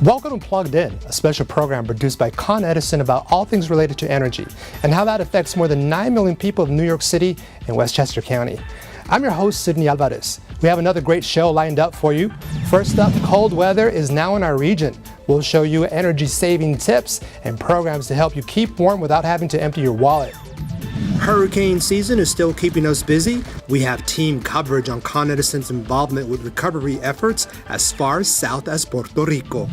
Welcome to Plugged In, a special program produced by Con Edison about all things related to energy and how that affects more than 9 million people of New York City and Westchester County. I'm your host, Sidney Alvarez. We have another great show lined up for you. First up, cold weather is now in our region. We'll show you energy-saving tips and programs to help you keep warm without having to empty your wallet. Hurricane season is still keeping us busy. We have team coverage on Con Edison's involvement with recovery efforts as far south as Puerto Rico.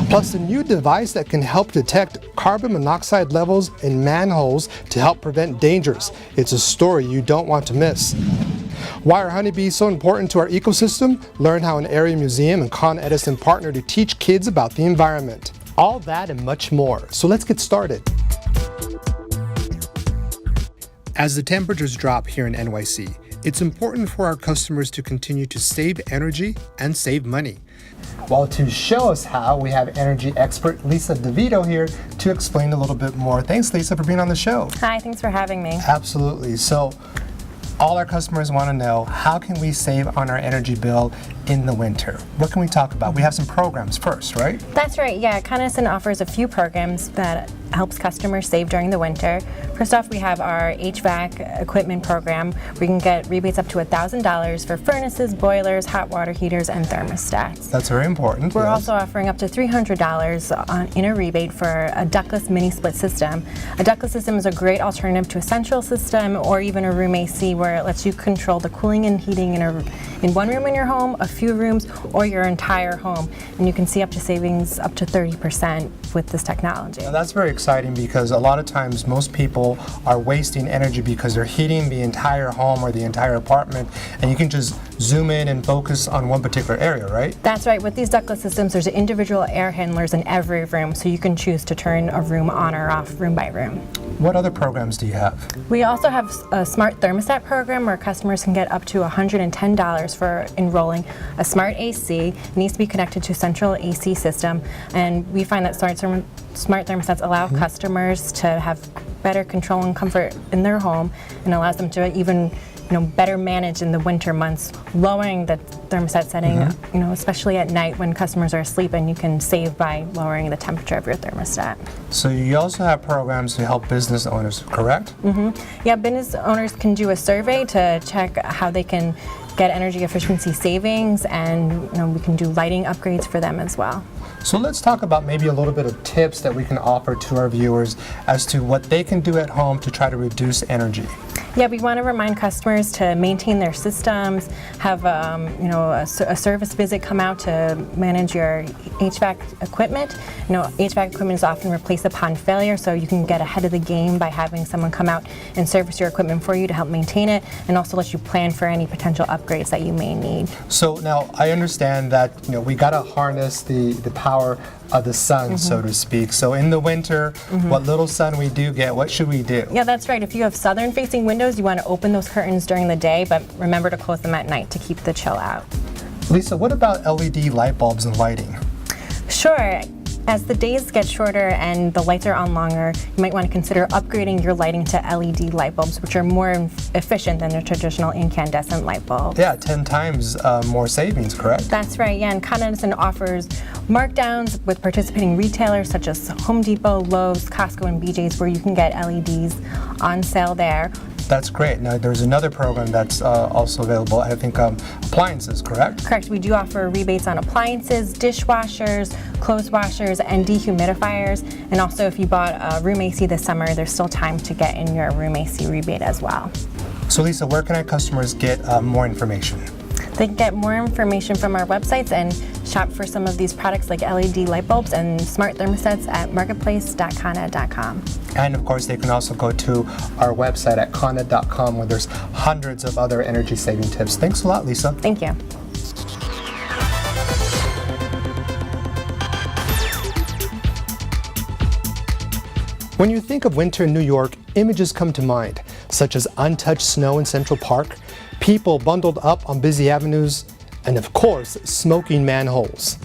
Plus a new device that can help detect carbon monoxide levels in manholes to help prevent dangers. It's a story you don't want to miss. Why are honeybees so important to our ecosystem? Learn how an area museum and Con Edison partner to teach kids about the environment. All that and much more. So let's get started. As the temperatures drop here in NYC, it's important for our customers to continue to save energy and save money. Well, to show us how, we have energy expert Lisa DeVito here to explain a little bit more. Thanks, Lisa, for being on the show. Hi, thanks for having me. Absolutely. So, all our customers want to know, how can we save on our energy bill in the winter? What can we talk about? We have some programs first, right? That's right, yeah. Con Edison offers a few programs that helps customers save during the winter. First off, we have our HVAC equipment program where you can get rebates up to $1,000 for furnaces, boilers, hot water heaters, and thermostats. That's very important. We're also offering up to $300 in a rebate for a ductless mini split system. A ductless system is a great alternative to a central system or even a room AC where it lets you control the cooling and heating in one room in your home, a few rooms, or your entire home. And you can see up to savings up to 30% with this technology. Now that's very exciting because a lot of times most people are wasting energy because they're heating the entire home or the entire apartment, and you can just zoom in and focus on one particular area, right? That's right. With these ductless systems, there's individual air handlers in every room, so you can choose to turn a room on or off room by room. What other programs do you have? We also have a smart thermostat program where customers can get up to $110 for enrolling a smart AC. It needs to be connected to a central AC system, and we find that smart thermostats allow customers to have better control and comfort in their home, and allows them to even better manage in the winter months, lowering the thermostat setting, especially at night when customers are asleep, and you can save by lowering the temperature of your thermostat. So you also have programs to help business owners, correct? Yeah, business owners can do a survey to check how they can get energy efficiency savings, and we can do lighting upgrades for them as well. So let's talk about maybe a little bit of tips that we can offer to our viewers as to what they can do at home to try to reduce energy. Yeah, we want to remind customers to maintain their systems, have a service visit come out to manage your HVAC equipment. HVAC equipment is often replaced upon failure, so you can get ahead of the game by having someone come out and service your equipment for you to help maintain it, and also let you plan for any potential upgrades that you may need. So now I understand that we got to harness the power of the sun, so to speak. So in the winter, what little sun we do get, what should we do? Yeah, that's right. If you have southern facing windows, you want to open those curtains during the day, but remember to close them at night to keep the chill out. Lisa, what about LED light bulbs and lighting? Sure. As the days get shorter and the lights are on longer, you might want to consider upgrading your lighting to LED light bulbs, which are more efficient than a traditional incandescent light bulb. Yeah, 10 times more savings, correct? That's right, yeah, and Con Edison offers markdowns with participating retailers such as Home Depot, Lowe's, Costco, and BJ's, where you can get LEDs on sale there. That's great. Now, there's another program that's also available, I think appliances, correct? Correct. We do offer rebates on appliances, dishwashers, clothes washers, and dehumidifiers. And also, if you bought a room AC this summer, there's still time to get in your room AC rebate as well. So, Lisa, where can our customers get more information? They can get more information from our websites and shop for some of these products like LED light bulbs and smart thermostats at marketplace.coned.com. And of course, they can also go to our website at coned.com where there's hundreds of other energy saving tips. Thanks a lot, Lisa. Thank you. When you think of winter in New York, images come to mind, such as untouched snow in Central Park, people bundled up on busy avenues, and of course, smoking manholes.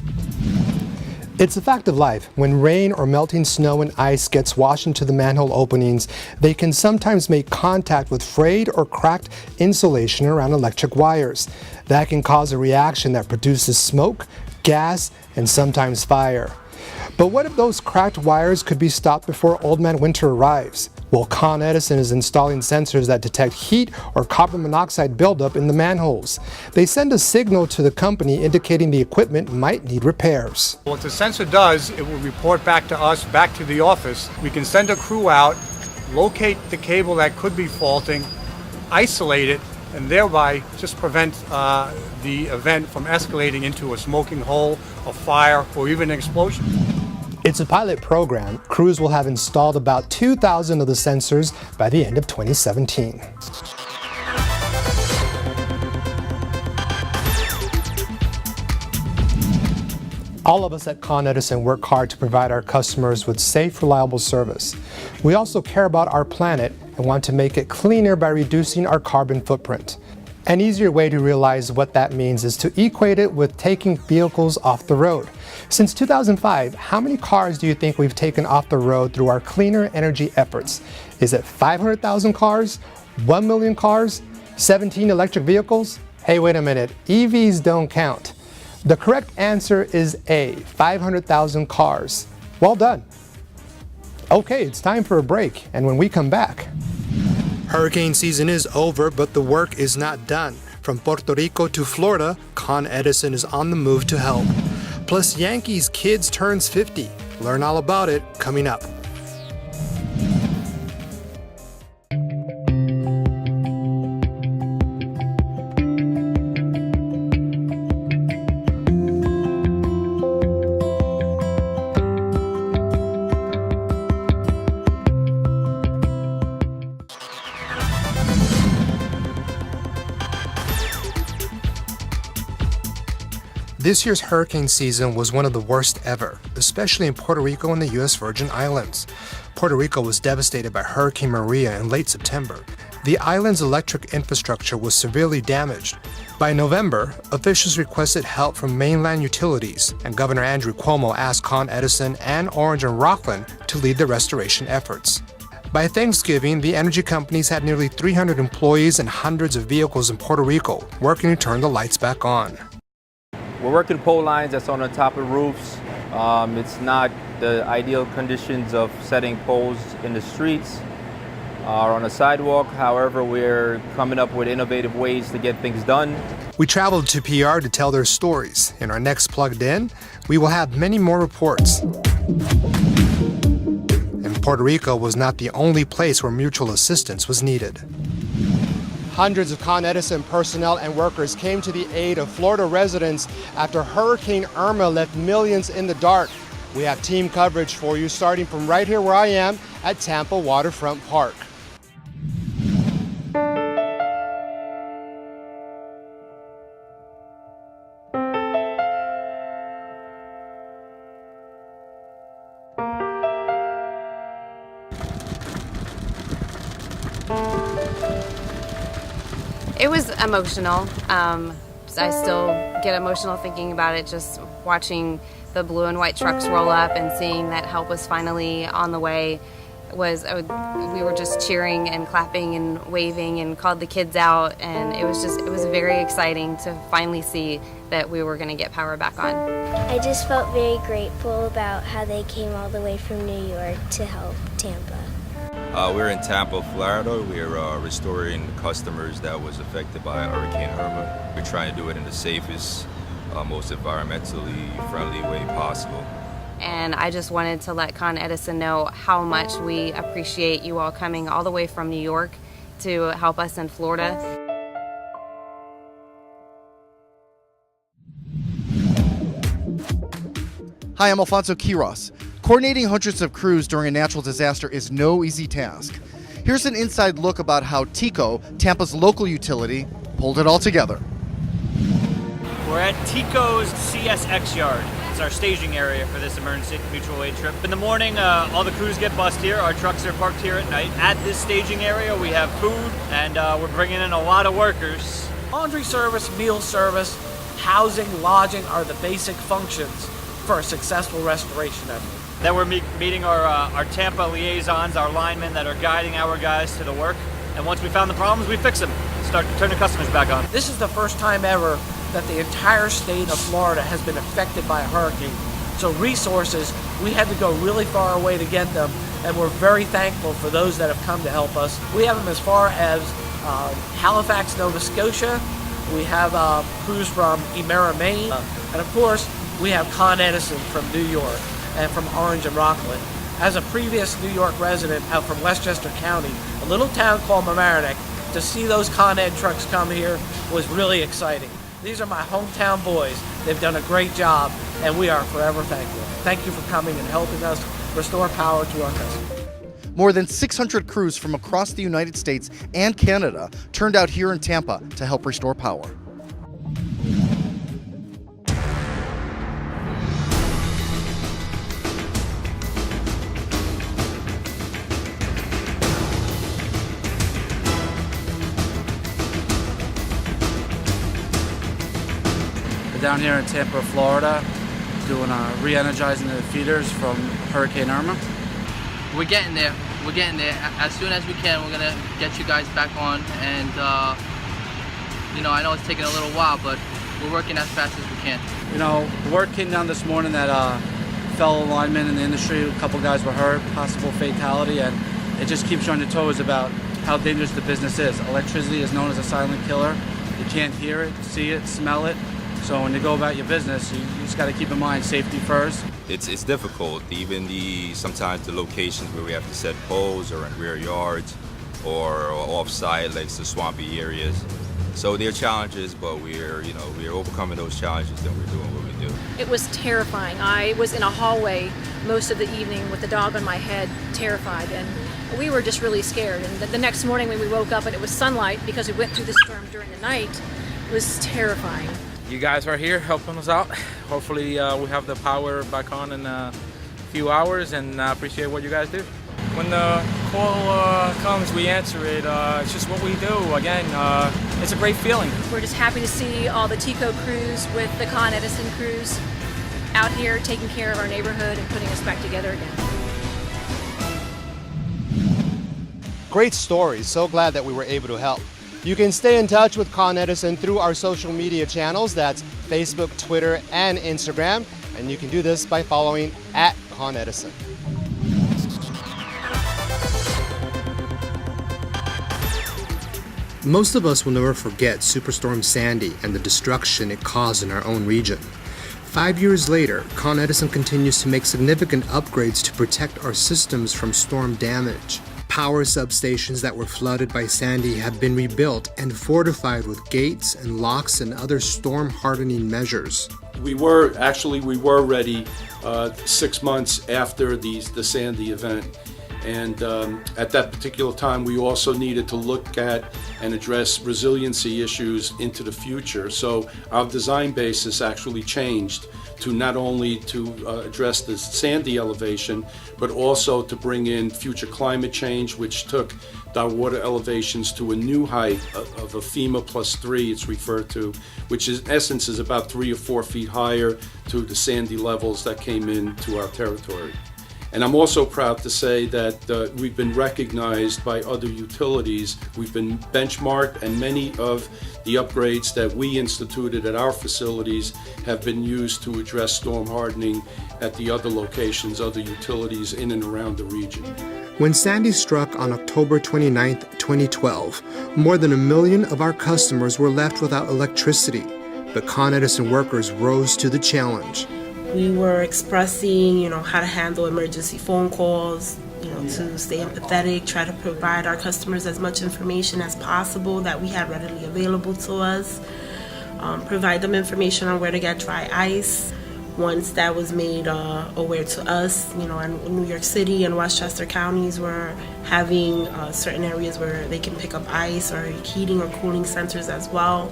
It's a fact of life. When rain or melting snow and ice gets washed into the manhole openings, they can sometimes make contact with frayed or cracked insulation around electric wires. That can cause a reaction that produces smoke, gas, and sometimes fire. But what if those cracked wires could be stopped before Old Man Winter arrives? Well, Con Edison is installing sensors that detect heat or carbon monoxide buildup in the manholes. They send a signal to the company indicating the equipment might need repairs. What the sensor does, it will report back to us, back to the office. We can send a crew out, locate the cable that could be faulting, isolate it, and thereby just prevent the event from escalating into a smoking hole, a fire, or even an explosion. It's a pilot program. Crews will have installed about 2,000 of the sensors by the end of 2017. All of us at Con Edison work hard to provide our customers with safe, reliable service. We also care about our planet and want to make it cleaner by reducing our carbon footprint. An easier way to realize what that means is to equate it with taking vehicles off the road. Since 2005, how many cars do you think we've taken off the road through our cleaner energy efforts? Is it 500,000 cars? 1 million cars? 17 electric vehicles? Hey, wait a minute, EVs don't count. The correct answer is A, 500,000 cars. Well done. Okay, it's time for a break, and when we come back, hurricane season is over, but the work is not done. From Puerto Rico to Florida, Con Edison is on the move to help. Plus, Yankees kids turns 50. Learn all about it coming up. This year's hurricane season was one of the worst ever, especially in Puerto Rico and the U.S. Virgin Islands. Puerto Rico was devastated by Hurricane Maria in late September. The island's electric infrastructure was severely damaged. By November, officials requested help from mainland utilities, and Governor Andrew Cuomo asked Con Edison and Orange and Rockland to lead the restoration efforts. By Thanksgiving, the energy companies had nearly 300 employees and hundreds of vehicles in Puerto Rico working to turn the lights back on. We're working pole lines that's on the top of roofs. It's not the ideal conditions of setting poles in the streets or on a sidewalk. However, we're coming up with innovative ways to get things done. We traveled to PR to tell their stories. In our next Plugged In, we will have many more reports. And Puerto Rico was not the only place where mutual assistance was needed. Hundreds of Con Edison personnel and workers came to the aid of Florida residents after Hurricane Irma left millions in the dark. We have team coverage for you starting from right here where I am at Tampa Waterfront Park. It was emotional. I still get emotional thinking about it, just watching the blue and white trucks roll up and seeing that help was finally on the way. We were just cheering and clapping and waving and called the kids out, and it was very exciting to finally see that we were going to get power back on. I just felt very grateful about how they came all the way from New York to help Tampa. We're in Tampa, Florida. We're restoring customers that was affected by Hurricane Irma. We're trying to do it in the safest, most environmentally friendly way possible. And I just wanted to let Con Edison know how much we appreciate you all coming all the way from New York to help us in Florida. Hi, I'm Alfonso Quiroz. Coordinating hundreds of crews during a natural disaster is no easy task. Here's an inside look about how TECO, Tampa's local utility, pulled it all together. We're at TECO's CSX yard. It's our staging area for this emergency mutual aid trip. In the morning, all the crews get bussed here. Our trucks are parked here at night. At this staging area, we have food, and we're bringing in a lot of workers. Laundry service, meal service, housing, lodging are the basic functions for a successful restoration effort. Then we're meeting our Tampa liaisons, our linemen that are guiding our guys to the work. And once we found the problems, we fix them. Start to turn the customers back on. This is the first time ever that the entire state of Florida has been affected by a hurricane So resources, we had to go really far away to get them, and we're very thankful for those that have come to help us. We have them as far as Halifax, Nova Scotia. We have crews from Emera, Maine, and of course, we have Con Edison from New York and from Orange and Rockland. As a previous New York resident out from Westchester County, a little town called Mamaroneck, to see those Con Ed trucks come here was really exciting. These are my hometown boys. They've done a great job, and we are forever thankful. Thank you for coming and helping us restore power to our customers. More than 600 crews from across the United States and Canada turned out here in Tampa to help restore power. Down here in Tampa, Florida, doing re-energizing the feeders from Hurricane Irma. We're getting there. We're getting there. As soon as we can, we're gonna get you guys back on. And I know it's taking a little while, but we're working as fast as we can. The word came down this morning that fellow linemen in the industry, a couple guys were hurt, possible fatality, and it just keeps you on your toes about how dangerous the business is. Electricity is known as a silent killer. You can't hear it, see it, smell it. So when you go about your business, you just got to keep in mind safety first. It's difficult, even sometimes the locations where we have to set poles or in rear yards or off-site, like the swampy areas. So there are challenges, but we're overcoming those challenges and we're doing what we do. It was terrifying. I was in a hallway most of the evening with the dog on my head, terrified, and we were just really scared. And the next morning when we woke up and it was sunlight, because we went through the storm during the night, it was terrifying. You guys are here helping us out. Hopefully we have the power back on in a few hours, and I appreciate what you guys do. When the call comes, we answer it. It's just what we do. Again, it's a great feeling. We're just happy to see all the TECO crews with the Con Edison crews out here taking care of our neighborhood and putting us back together again. Great story. So glad that we were able to help. You can stay in touch with Con Edison through our social media channels. That's Facebook, Twitter, and Instagram. And you can do this by following @Con Edison. Most of us will never forget Superstorm Sandy and the destruction it caused in our own region. 5 years later, Con Edison continues to make significant upgrades to protect our systems from storm damage. Power substations that were flooded by Sandy have been rebuilt and fortified with gates and locks and other storm hardening measures. We were ready 6 months after the Sandy event. And at that particular time, we also needed to look at and address resiliency issues into the future. So our design basis actually changed to not only to address the Sandy elevation, but also to bring in future climate change, which took our water elevations to a new height of a FEMA +3, it's referred to, which in essence is about 3 or 4 feet higher to the Sandy levels that came into our territory. And I'm also proud to say that we've been recognized by other utilities. We've been benchmarked, and many of the upgrades that we instituted at our facilities have been used to address storm hardening at the other locations, other utilities in and around the region. When Sandy struck on October 29, 2012, more than 1 million of our customers were left without electricity. But Con Edison workers rose to the challenge. We were expressing, how to handle emergency phone calls, to stay empathetic, try to provide our customers as much information as possible that we had readily available to us, provide them information on where to get dry ice. Once that was made aware to us, in New York City and Westchester counties were having certain areas where they can pick up ice or heating or cooling centers as well.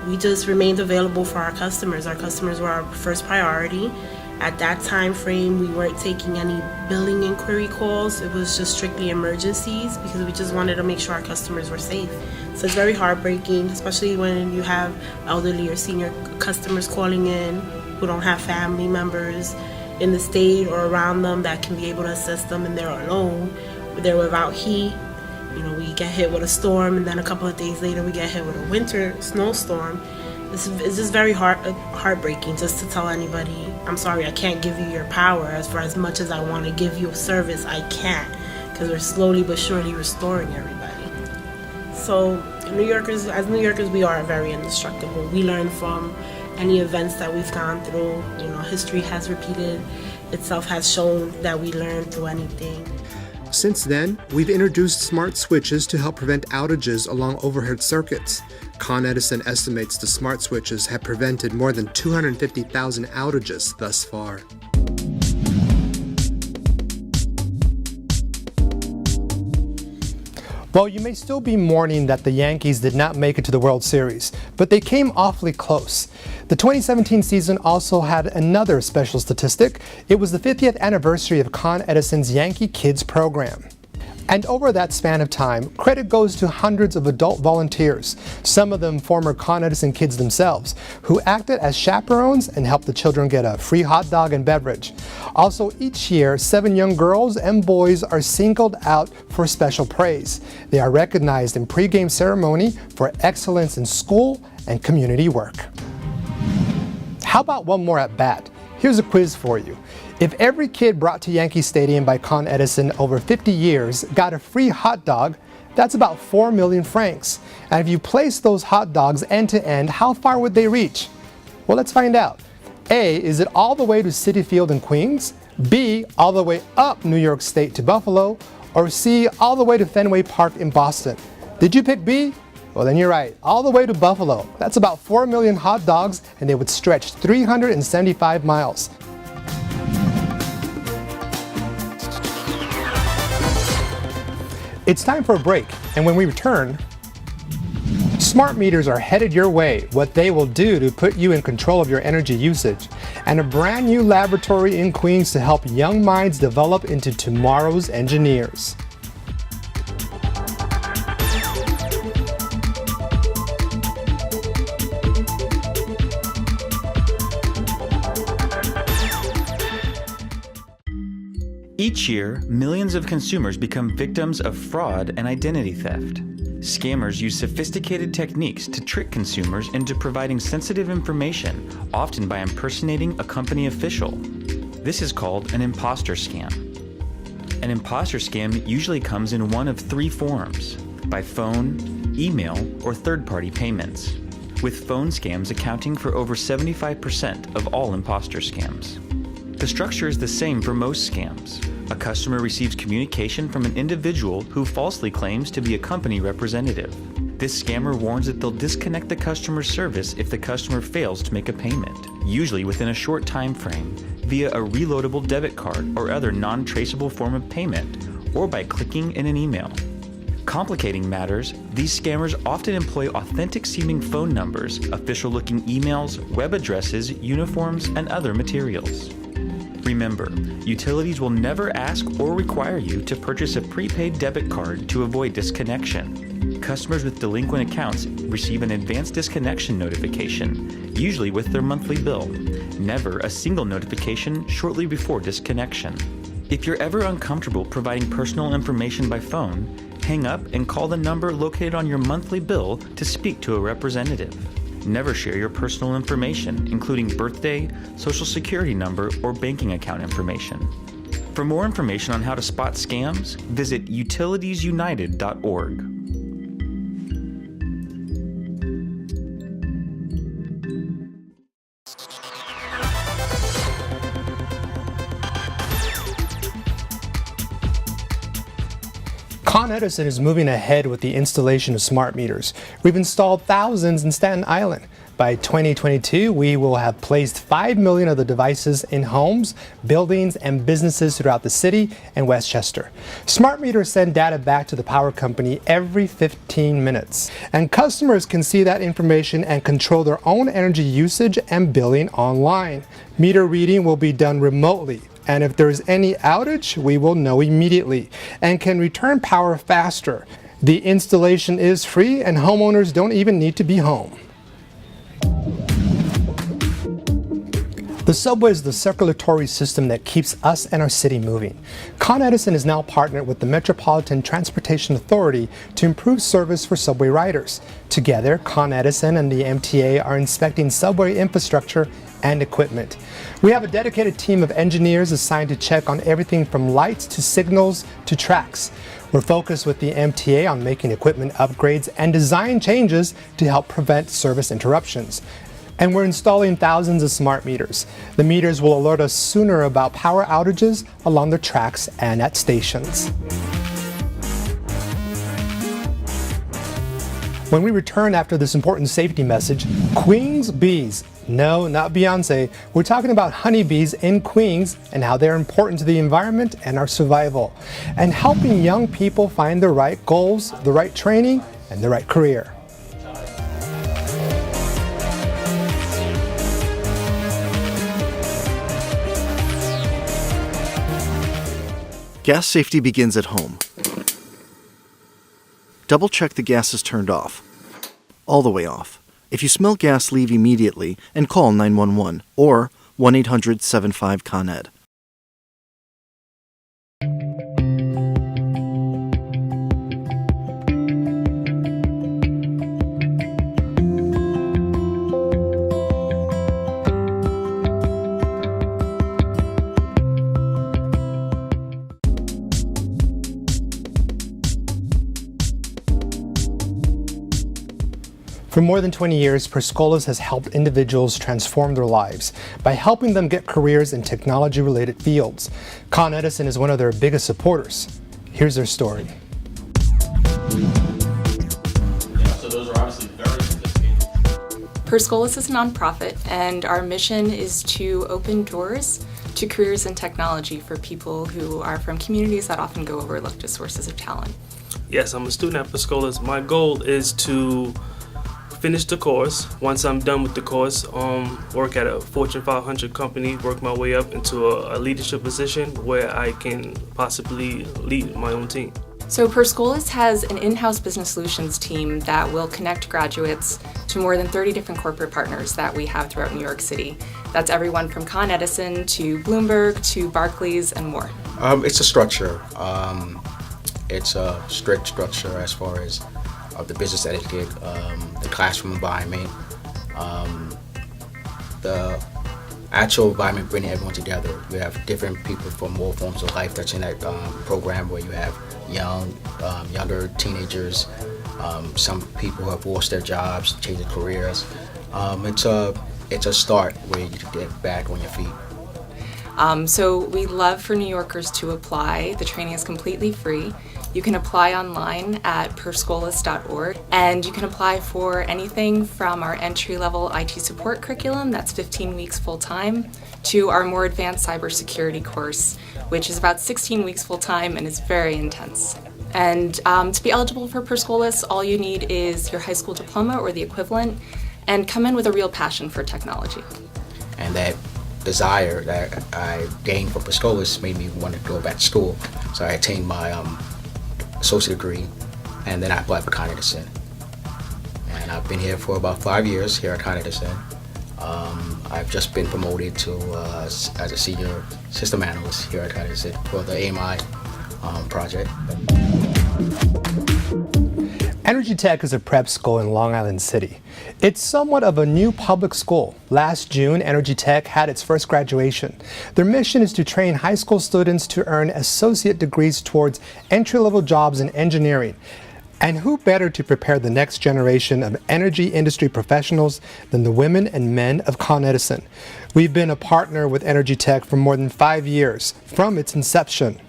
We just remained available for our customers. Our customers were our first priority. At that time frame, we weren't taking any billing inquiry calls. It was just strictly emergencies because we just wanted to make sure our customers were safe. So it's very heartbreaking, especially when you have elderly or senior customers calling in who don't have family members in the state or around them that can be able to assist them, and they're alone. They're without heat. We get hit with a storm, and then a couple of days later we get hit with a winter snowstorm, it's just very heartbreaking just to tell anybody, I'm sorry, I can't give you your power. For as much as I want to give you a service, I can't, because we're slowly but surely restoring everybody. So as New Yorkers, we are very indestructible. We learn from any events that we've gone through. History has repeated itself, has shown that we learn through anything. Since then, we've introduced smart switches to help prevent outages along overhead circuits. Con Edison estimates the smart switches have prevented more than 250,000 outages thus far. Well, you may still be mourning that the Yankees did not make it to the World Series, but they came awfully close. The 2017 season also had another special statistic. It was the 50th anniversary of Con Edison's Yankee Kids program. And over that span of time, credit goes to hundreds of adult volunteers, some of them former Con Edison kids themselves, who acted as chaperones and helped the children get a free hot dog and beverage. Also, each year, 7 young girls and boys are singled out for special praise. They are recognized in pre-game ceremony for excellence in school and community work. How about one more at bat? Here's a quiz for you. If every kid brought to Yankee Stadium by Con Edison over 50 years got a free hot dog, that's about 4 million francs. And if you place those hot dogs end to end, how far would they reach? Well, let's find out. A, is it all the way to Citi Field in Queens? B, all the way up New York State to Buffalo? Or C, all the way to Fenway Park in Boston? Did you pick B? Well, then you're right, all the way to Buffalo. That's about 4 million hot dogs, and they would stretch 375 miles. It's time for a break, and when we return, smart meters are headed your way, what they will do to put you in control of your energy usage, and a brand new laboratory in Queens to help young minds develop into tomorrow's engineers. Each year, millions of consumers become victims of fraud and identity theft. Scammers use sophisticated techniques to trick consumers into providing sensitive information, often by impersonating a company official. This is called an imposter scam. An imposter scam usually comes in one of 3 forms: by phone, email, or third-party payments, with phone scams accounting for over 75% of all imposter scams. The structure is the same for most scams. A customer receives communication from an individual who falsely claims to be a company representative. This scammer warns that they'll disconnect the customer service if the customer fails to make a payment, usually within a short time frame, via a reloadable debit card or other non-traceable form of payment, or by clicking in an email. Complicating matters, these scammers often employ authentic-seeming phone numbers, official-looking emails, web addresses, uniforms, and other materials. Remember, utilities will never ask or require you to purchase a prepaid debit card to avoid disconnection. Customers with delinquent accounts receive an advanced disconnection notification, usually with their monthly bill, never a single notification shortly before disconnection. If you're ever uncomfortable providing personal information by phone, hang up and call the number located on your monthly bill to speak to a representative. Never share your personal information, including birthday, social security number, or banking account information. For more information on how to spot scams, visit utilitiesunited.org. Con Edison is moving ahead with the installation of smart meters. We've installed thousands in Staten Island. By 2022, we will have placed 5 million of the devices in homes, buildings, and businesses throughout the city and Westchester. Smart meters send data back to the power company every 15 minutes. And customers can see that information and control their own energy usage and billing online. Meter reading will be done remotely. And if there is any outage, we will know immediately and can return power faster. The installation is free and homeowners don't even need to be home. The subway is the circulatory system that keeps us and our city moving. Con Edison is now partnered with the Metropolitan Transportation Authority to improve service for subway riders. Together, Con Edison and the MTA are inspecting subway infrastructure and equipment. We have a dedicated team of engineers assigned to check on everything from lights to signals to tracks. We're focused with the MTA on making equipment upgrades and design changes to help prevent service interruptions. And we're installing thousands of smart meters. The meters will alert us sooner about power outages along the tracks and at stations. When we return after this important safety message, Queens bees. No, not Beyonce. We're talking about honeybees in Queens and how they're important to the environment and our survival, and helping young people find the right goals, the right training, and the right career. Gas safety begins at home. Double check the gas is turned off. All the way off. If you smell gas, leave immediately and call 911 or 1-800-75-CON-ED. For more than 20 years, Perscholas has helped individuals transform their lives by helping them get careers in technology-related fields. Con Edison is one of their biggest supporters. Here's their story. So those are obviously very sophisticated. Perscholas is a nonprofit, and our mission is to open doors to careers in technology for people who are from communities that often go overlooked as sources of talent. Yes, I'm a student at Perscholas. My goal is to finish the course. Once I'm done with the course, work at a Fortune 500 company, work my way up into a leadership position where I can possibly lead my own team. So Perscholas has an in-house business solutions team that will connect graduates to more than 30 different corporate partners that we have throughout New York City. That's everyone from Con Edison to Bloomberg to Barclays and more. It's a structure. It's a strict structure as far as the business etiquette, the classroom environment, the actual environment, bringing everyone together. We have different people from all forms of life that's in that program, where you have younger teenagers, some people who have lost their jobs, changing careers. It's a start where you get back on your feet. So we love for New Yorkers to apply. The training is completely free. You can apply online at perscholas.org, and you can apply for anything from our entry-level IT support curriculum, that's 15 weeks full-time, to our more advanced cybersecurity course, which is about 16 weeks full-time and is very intense. And to be eligible for Perscholas, all you need is your high school diploma or the equivalent, and come in with a real passion for technology. And that desire that I gained from Perscholas made me want to go back to school. So I attained my associate degree, and then I applied for Con Edison. And I've been here for about 5 years here at Con Edison. I've just been promoted to as a senior system analyst here at Con Edison for the AMI project. Energy Tech is a prep school in Long Island City. It's somewhat of a new public school. Last June, Energy Tech had its first graduation. Their mission is to train high school students to earn associate degrees towards entry-level jobs in engineering. And who better to prepare the next generation of energy industry professionals than the women and men of Con Edison? We've been a partner with Energy Tech for more than 5 years, from its inception.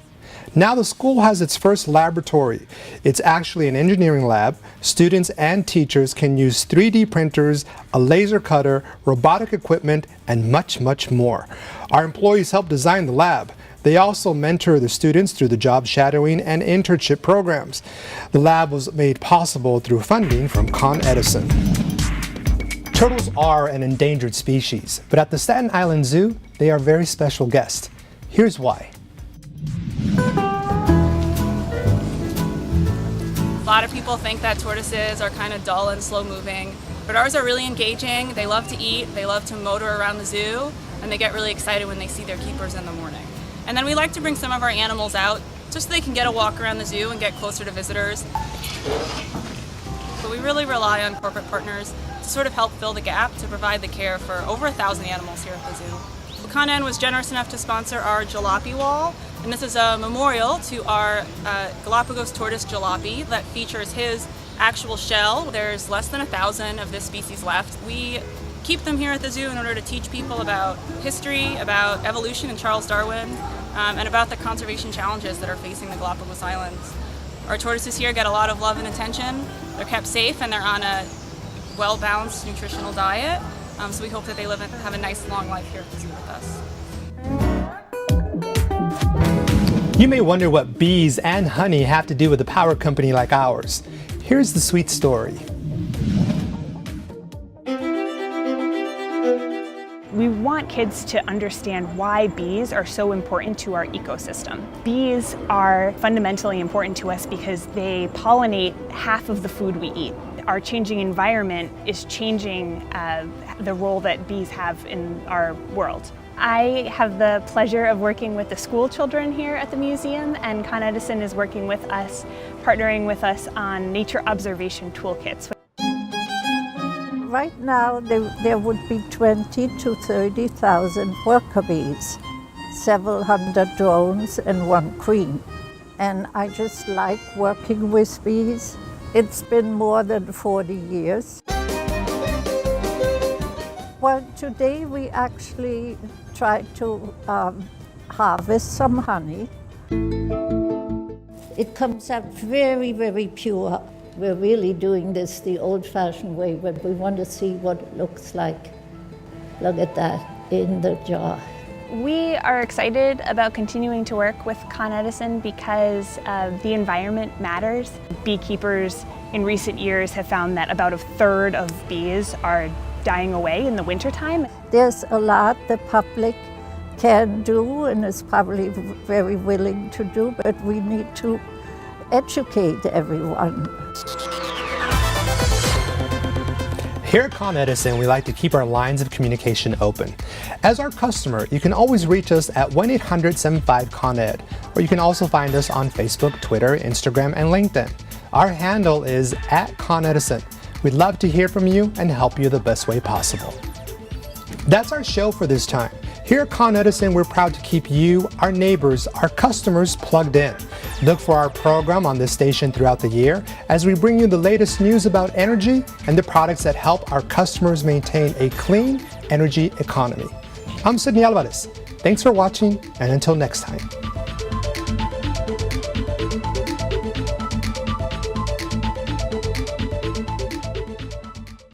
Now the school has its first laboratory. It's actually an engineering lab. Students and teachers can use 3D printers, a laser cutter, robotic equipment, and much, much more. Our employees help design the lab. They also mentor the students through the job shadowing and internship programs. The lab was made possible through funding from Con Edison. Turtles are an endangered species, but at the Staten Island Zoo, they are very special guests. Here's why. A lot of people think that tortoises are kind of dull and slow moving, but ours are really engaging. They love to eat, they love to motor around the zoo, and they get really excited when they see their keepers in the morning. And then we like to bring some of our animals out just so they can get a walk around the zoo and get closer to visitors. But we really rely on corporate partners to sort of help fill the gap to provide the care for over 1,000 animals here at the zoo. Con Ed was generous enough to sponsor our jalopy wall, and this is a memorial to our Galapagos tortoise jalopy that features his actual shell. There's less than 1,000 of this species left. We keep them here at the zoo in order to teach people about history, about evolution and Charles Darwin, and about the conservation challenges that are facing the Galapagos Islands. Our tortoises here get a lot of love and attention. They're kept safe and they're on a well-balanced nutritional diet. So we hope that they live and have a nice long life here at the zoo with us. You may wonder what bees and honey have to do with a power company like ours. Here's the sweet story. We want kids to understand why bees are so important to our ecosystem. Bees are fundamentally important to us because they pollinate half of the food we eat. Our changing environment is changing the role that bees have in our world. I have the pleasure of working with the school children here at the museum, and Con Edison is working with us, partnering with us on nature observation toolkits. Right now, there would be 20 to 30,000 worker bees, several hundred drones, and 1 queen. And I just like working with bees. It's been more than 40 years. Well, today we actually tried to harvest some honey. It comes out very, very pure. We're really doing this the old-fashioned way, but we want to see what it looks like. Look at that in the jar. We are excited about continuing to work with Con Edison because the environment matters. Beekeepers in recent years have found that about 1/3 of bees are dying away in the wintertime. There's a lot the public can do and is probably very willing to do, but we need to educate everyone. Here at Con Edison, we like to keep our lines of communication open. As our customer, you can always reach us at 1-800-75-CON-ED, or you can also find us on Facebook, Twitter, Instagram, and LinkedIn. Our handle is @ConEdison. We'd love to hear from you and help you the best way possible. That's our show for this time. Here at Con Edison, we're proud to keep you, our neighbors, our customers plugged in. Look for our program on this station throughout the year as we bring you the latest news about energy and the products that help our customers maintain a clean energy economy. I'm Sidney Alvarez. Thanks for watching, and until next time.